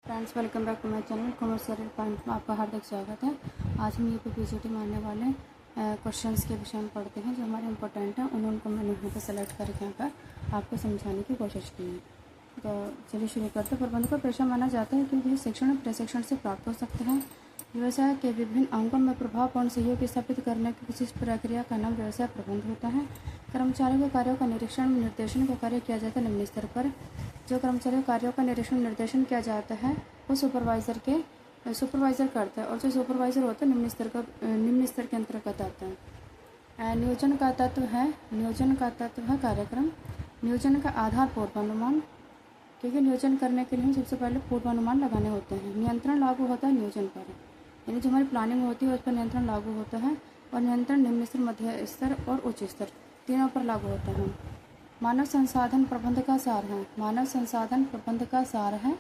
Friends, welcome back to my channel commercial point में आपका हार्दिक स्वागत है। आज हम ये पीपीसीटी में आने वाले क्वेश्चंस के विषय में पढ़ते हैं जो हमारे इंपॉर्टेंट हैं। उनको मैंने यहाँ पर सेलेक्ट करके यहाँ पर आपको समझाने की कोशिश की है। तो चलिए शुरू करते हैं। प्रबंध को पेशा माना जाता है क्योंकि यह शिक्षण और प्रशिक्षण से प्राप्त हो सकता है। व्यवसाय के विभिन्न अंगों में प्रभावपूर्ण सहयोग स्थापित करने की विशिष्ट प्रक्रिया का नाम व्यवसाय प्रबंध होता है। कर्मचारियों के कार्यों का निरीक्षण निर्देशन का कार्य किया जाता है निम्न स्तर पर। जो कर्मचारियों कार्यों का निरीक्षण निर्देशन किया जाता है वो सुपरवाइज़र करता है और जो सुपरवाइज़र होता है निम्न स्तर के अंतर्गत आता है। नियोजन का तत्व है कार्यक्रम। नियोजन का आधार पूर्वानुमान, क्योंकि नियोजन करने के लिए सबसे पहले पूर्वानुमान लगाने होते हैं। नियंत्रण लागू होता है नियोजन पर, यानी जो हमारी प्लानिंग होती है उस पर नियंत्रण लागू होता है। और नियंत्रण निम्न स्तर, मध्य स्तर और उच्च स्तर तीनों पर लागू होता है। मानव संसाधन प्रबंध का सार है।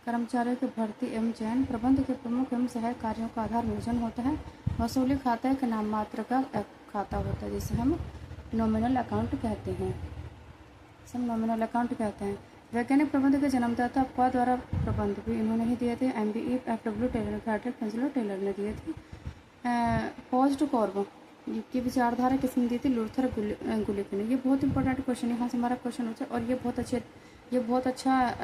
कर्मचारियों की भर्ती एवं चयन प्रबंध के प्रमुख एवं सहायक कार्यों का आधार नियोजन होता है। वसूली खाता एक नाम मात्र का खाता होता है जिसे हम नॉमिनल अकाउंट कहते हैं। वैज्ञानिक प्रबंध के जन्मदाता अपवाद द्वारा प्रबंध भी इन्होंने ही दिए थे। MBE FW टेलर, फ्रेडरिक पेंसिलो टेलर ने दिए थे। पोस्ट कॉर्ब की विचारधारा किसने दी थी? लूथर गुलिक ने। ये बहुत इंपॉर्टेंट क्वेश्चन है, यहाँ से हमारा क्वेश्चन होता है। और ये बहुत अच्छा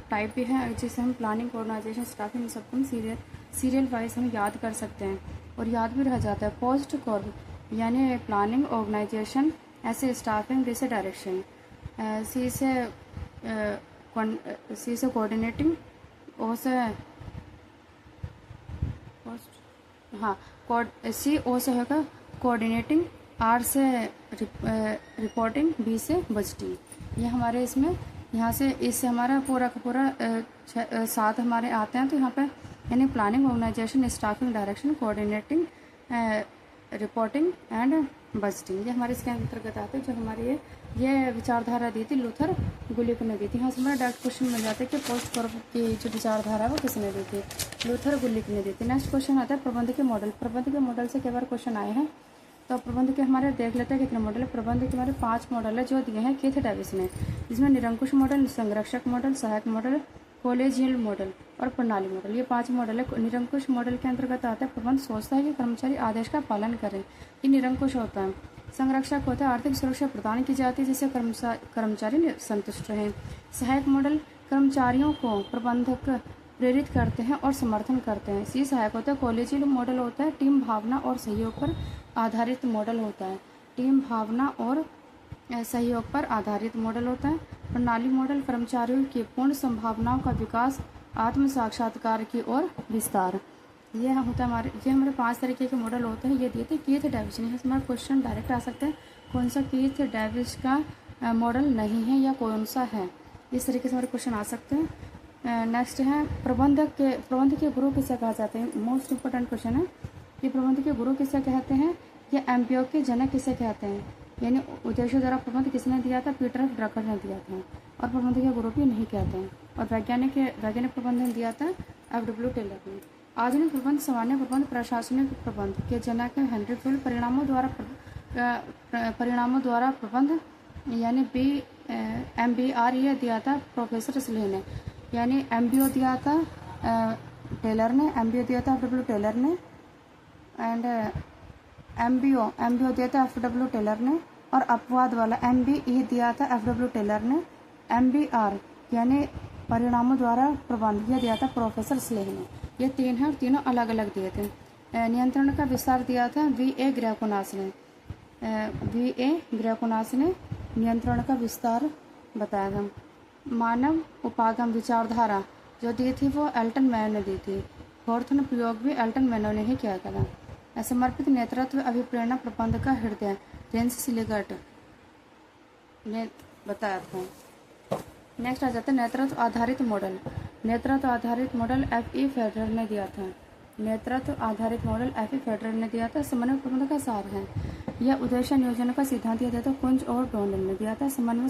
टाइप भी है जिसे हम प्लानिंग, ऑर्गेनाइजेशन, स्टाफिंग सबको हम सीरियल वाइज हम याद कर सकते हैं और याद भी रह जाता है। पोस्ट कॉर्ब यानी प्लानिंग, ऑर्गेनाइजेशन, ऐसे स्टाफिंग, जैसे डायरेक्शन। सी से कोऑर्डिनेटिंग, ओ से सी ओ से होगा कोऑर्डिनेटिंग, आर से रिपोर्टिंग, बी से बजटिंग। ये हमारे इसमें यहाँ से इससे हमारा पूरा का पूरा 7 हमारे आते हैं। तो यहाँ पे यानी planning, organisation, staffing, direction, coordinating, reporting and budgeting, ये हमारे इसके अंतर्गत आते हैं। जो हमारी ये विचारधारा दी थी लूथर गुलिक ने दी थी। यहाँ से हमारा डायरेक्ट क्वेश्चन बन जाता है कि पोस्ट कॉर्ब की जो विचारधारा है वो किसने दी थी? लूथर गुलिक ने दी थी। नेक्स्ट क्वेश्चन आता है प्रबंध के मॉडल। प्रबंध के मॉडल से कई बार क्वेश्चन आए हैं, तो प्रबंध के हमारे देख लेते हैं कितने मॉडल है। प्रबंध के हमारे 5 मॉडल है जो दिए हैं कीथ डेविस ने, जिसमें निरंकुश मॉडल, संरक्षक मॉडल, सहायक मॉडल, कॉलेजियल मॉडल और प्रणाली मॉडल, ये 5 मॉडल है। निरंकुश मॉडल के अंतर्गत आता है प्रबंध सोचता है कि कर्मचारी आदेश का पालन करें, ये निरंकुश होता है। संरक्षक होता है आर्थिक सुरक्षा प्रदान की जाती है जिससे कर्मचारी संतुष्ट रहें। सहायक मॉडल कर्मचारियों को प्रबंधक प्रेरित करते हैं और समर्थन करते हैं, ये सहायक होता है। कॉलेजियल मॉडल होता है टीम भावना और सहयोग पर आधारित मॉडल होता है। टीम भावना और सहयोग पर आधारित मॉडल होता है। प्रणाली मॉडल कर्मचारियों की पूर्ण संभावनाओं का विकास, आत्म साक्षात्कार की ओर विस्तार, ये हमारे 5 तरीके के मॉडल होते हैं। ये दिए थे कीथ डेविस ने। हमारा क्वेश्चन डायरेक्ट आ सकता है कौन सा कीथ डेविस का मॉडल नहीं है या कौन सा है, इस तरीके से हमारे क्वेश्चन आ सकते हैं। नेक्स्ट है प्रबंध के गुरु किसे कहा जाते हैं? मोस्ट इंपोर्टेंट क्वेश्चन है कि प्रबंध के गुरु किसे कहते हैं या MBO के जनक किसे कहते हैं? यानी उद्देश्य द्वारा प्रबंध किसने दिया था? पीटर एफ ड्रकर ने दिया था। और प्रबंध के गुरु भी नहीं कहते हैं। और वैज्ञानिक प्रबंध ने दिया था FW टेलर ने। आधुनिक प्रबंध, सामान्य प्रबंध, प्रशासनिक प्रबंध के जनक है हेनरी फील्ड। परिणामों द्वारा प्रबंध यानी MBR ये दिया था प्रोफेसर स्लेह ने। यानी MBO दिया था टेलर ने, MBO दिया था FW टेलर ने, एंड MBO दिया था FW टेलर ने। और अपवाद वाला MBE दिया था FW टेलर ने। MBR यानी परिणामों द्वारा प्रबंध यह दिया था प्रोफेसर स्लेह ने। ये 3 हैं और तीनों अलग अलग दिए थे। नियंत्रण का विस्तार दिया था VA ग्रेकोनास ने नियंत्रण का विस्तार बताया था। मानव उपागम विचारधारा जो दी थी वो एल्टन मैन ने दी थी। फोर्थन प्रयोग भी एल्टन मैनो ने ही किया था। समर्पित नेतृत्व अभिप्रेरणा प्रबंध का हृदय जेम्स सिलिगट ने बताया था। नेक्स्ट आ जाता है नेतृत्व आधारित मॉडल। नेतृत्व आधारित मॉडल FE फेडरर ने दिया था। समन्वय प्रबंध का सार है। यह उद्देश्य नियोजन का सिद्धांत दिया था कुंज और डोनेल ने दिया था। समन्वय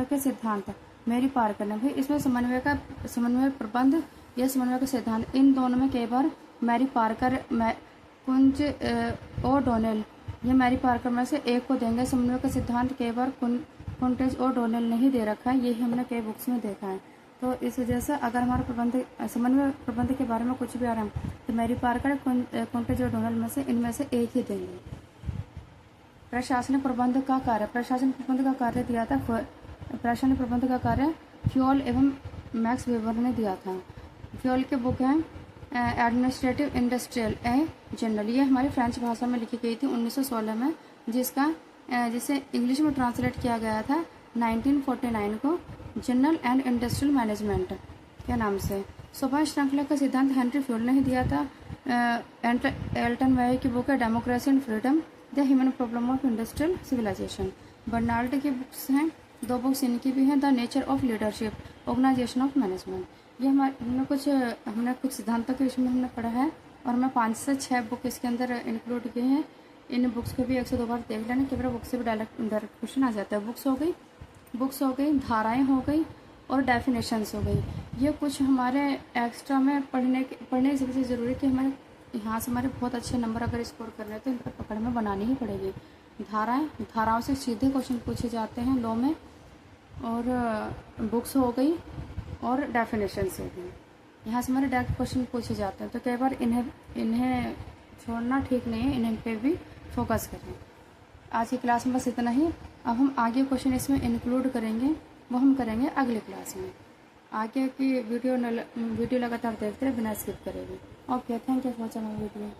के सिद्धांत मेरी पार्कर ने भी। इसमें समन्वय प्रबंध या समन्वय का सिद्धांत, इन दोनों में कई बार मैरी पार्कर, कुंज और डोनेल, ये मैरी पार्कर में से एक को देंगे। समन्वय का सिद्धांत कई बार कुंटेज और डोनेल ने ही दे रखा है, यही हमने कई बुक्स में देखा है। तो इस वजह से अगर हमारा समन्वय प्रबंध के बारे में कुछ भी आ रहा है तो मैरी पार्कर कुंटेज और डोनाल्ड में से इनमें से एक ही देंगे। प्रशासनिक प्रबंध का कार्य, प्रशासनिक प्रबंध का कार्य दिया था, प्रशासनिक प्रबंध का कार्य फ्योल एवं मैक्स वेबर ने दिया था। फ्योल के बुक है एडमिनिस्ट्रेटिव इंडस्ट्रियल ए जनरल, ये हमारी फ्रेंच भाषा में लिखी गई थी 1916 में, जिसे इंग्लिश में ट्रांसलेट किया गया था 1949 को जनरल एंड इंडस्ट्रियल मैनेजमेंट के नाम से। स्वभाव श्रृंखला का सिद्धांत हेनरी फ्योल ने ही दिया था। एल्टन वेय की बुक है democracy and freedom, the human problem of industrial civilisation. Barnard की बुक्स हैं, 2 बुक्स इनकी भी हैं, the nature of leadership, organisation of management. ये हमने कुछ सिद्धांतों के विषय में हमने पढ़ा है और मैं 5 से 6 बुक इसके अंदर इंक्लूड किए हैं। इन बुक्स को भी 1 से 2 बार देख लेना, कि बुक से भी डायरेक्ट क्वेश्चन आ जाता है। बुक्स हो गई, धाराएं हो गई और डेफिनेशंस हो गई। ये कुछ हमारे एक्स्ट्रा में पढ़ने की सबसे ज़रूरी कि हमें यहाँ से हमारे बहुत अच्छे नंबर अगर स्कोर करने हैं तो इन पर पकड़ में बनानी ही पड़ेगी। धाराओं से सीधे क्वेश्चन पूछे जाते हैं लॉ में, और बुक्स हो गई और डेफिनेशंस हो गई, यहाँ से हमारे डायरेक्ट क्वेश्चन पूछे जाते हैं। तो कई बार इन्हें छोड़ना ठीक नहीं है, इन्हें पे भी फोकस करें। आज की क्लास में बस इतना ही। अब हम आगे क्वेश्चन इसमें इंक्लूड करेंगे, वो हम करेंगे अगली क्लास में। आगे की वीडियो लगातार देखते रहे बिना स्किप करेंगे। Okay, thank you for watching my video.